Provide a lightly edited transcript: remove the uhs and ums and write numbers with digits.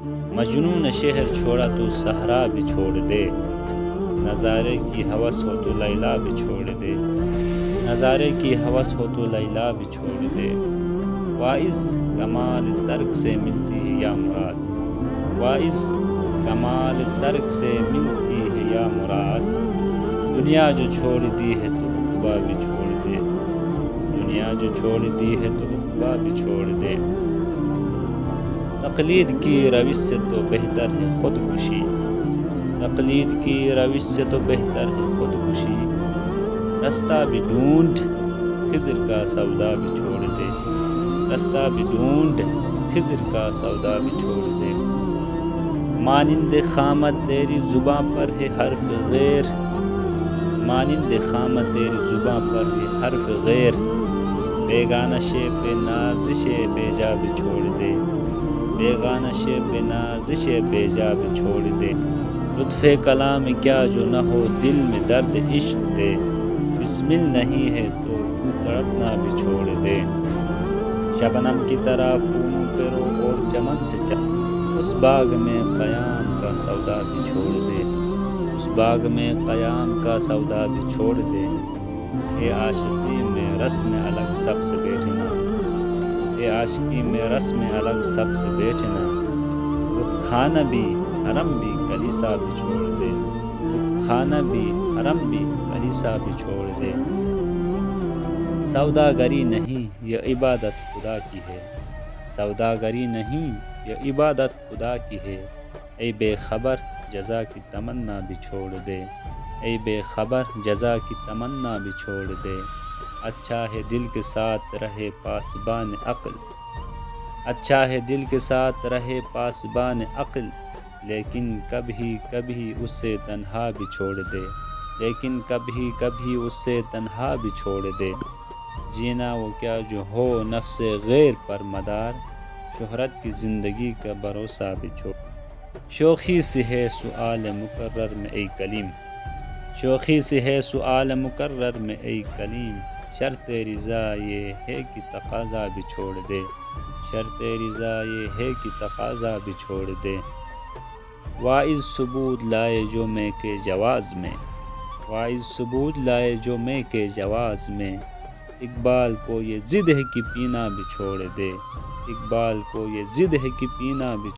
مجنون شہر چھوڑا تو صحرا بھی چھوڑ دے، نظارے کی ہوس ہو تو لیلا بھی چھوڑ دے، نظارے کی ہوس ہو تو لیلا بھی چھوڑ دے۔ واعظ کمال ترک سے ملتی ہے یا مراد، واعظ کمال ترک سے ملتی ہے یا مراد، دنیا جو چھوڑ دی ہے تو عقبیٰ بھی چھوڑ دے، دنیا جو چھوڑ دی ہے تو عقبیٰ بھی چھوڑ دے۔ تقلید کی روش سے تو بہتر ہے خودکشی، تقلید کی روش سے تو بہتر ہے خودکشی، رستہ بھی ڈھونڈ خضر کا سودا بھی چھوڑ دے، رستہ بھی ڈھونڈ خضر کا سودا بھی چھوڑ دے۔ مانند خامت تیری زباں پر ہے حرف غیر، مانند خامت تیری زباں پر ہے حرف غیر، بیگانہ شے پہ نازش بے جا بھی چھوڑ دے، بیگانہ شے پہ نازش بے جا بھی چھوڑ دے۔ لطف کلام کیا جو نہ ہو دل میں درد عشق دے، بسمل نہیں ہے تو تڑپنا بھی چھوڑ دے۔ شبنم کی طرح پھولوں پہ رو اور چمن سے چل، اس باغ میں قیام کا سودا بھی چھوڑ دے، اس باغ میں قیام کا سودا بھی چھوڑ دے۔ اے عاشقی میں رسم الگ سب سے بیٹھنا، اے عاشقی میں رسم الگ سب سے بیٹھنا، بت خانہ بھی حرم بھی کلیسا بھی چھوڑ دے، بت خانہ بھی حرم بھی کلیسا بھی چھوڑ دے۔ سوداگری نہیں یہ عبادت خدا کی ہے، سوداگری نہیں یہ عبادت خدا کی ہے، اے بے خبر جزا کی تمنا بھی چھوڑ دے، اے بے خبر جزا کی تمنا بھی چھوڑ دے۔ اچھا ہے دل کے ساتھ رہے پاسبان عقل، اچھا ہے دل کے ساتھ رہے پاسبان عقل، لیکن کبھی کبھی اس سے تنہا بھی چھوڑ دے، لیکن کبھی کبھی اس سے تنہا بھی چھوڑ دے۔ جینا وہ کیا جو ہو نفس غیر پر مدار، شہرت کی زندگی کا بھروسہ بھی چھوڑ۔ شوخی سے ہے سؤال مقرر میں ای کلیم، شوخی سے ہے سؤال مقرر میں ای کلیم، شرط رضا یہ ہے کہ تقاضا بھی چھوڑ دے، شرط رضا یہ ہے کہ تقاضا بھی چھوڑ دے۔ واعظ ثبوت لائے جو میں کے جواز میں، واعظ ثبوت لائے جو میں کے جواز میں، اقبال کو یہ ضد ہے کہ پینا بھی چھوڑ دے، اقبال کو یہ ضد ہے کہ پینا بھی